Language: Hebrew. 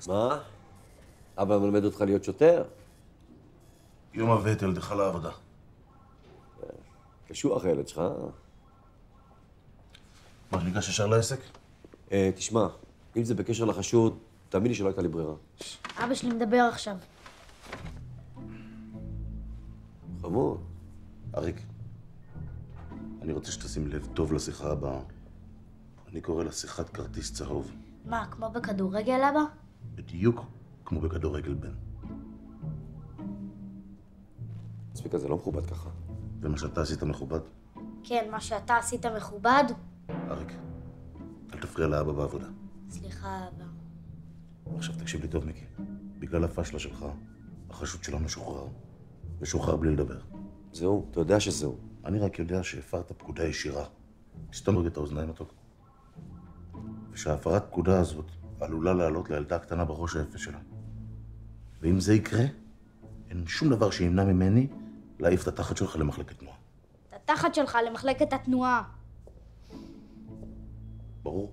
מה? אבא מלמד אותך להיות שוטר? יום הבא את ילדך לעבודה. קשוח הילד שלך. מה, ניגש ישר לעסק? תשמע, אם זה בקשר לחשוד, תאמין לי שלא הייתה לי ברירה. אבא שלי מדבר עכשיו. חמוד. אריק, אני רוצה שתשים לב טוב לשיחה הבאה. אני קורא לה שיחת כרטיס צהוב. מה, כמו בכדורגל, אבא? בדיוק כמו בכדורגל בן. צביקה, זה לא מכובד ככה. ומה שאתה עשית מכובד? כן, מה שאתה עשית מכובד? אריק, אל תפריע לאבא בעבודה. סליחה, אבא. עכשיו תקשיב לי טוב, מיקי. בגלל הפשלה שלך, החשוד שלנו שוחרר. ושוחרר בלי לדבר. זהו, אתה יודע שזהו. אני רק יודע שהפרת פקודה ישירה. תסתום רגע את האוזניים מתוק. ושההפרת פקודה הזאת עלולה לעלות לילדה הקטנה בראש האפס שלה. ואם זה יקרה, אין שום דבר שימנע ממני להעיף את התחת שלך למחלקת תנועה. את התחת שלך למחלקת התנועה. ברור?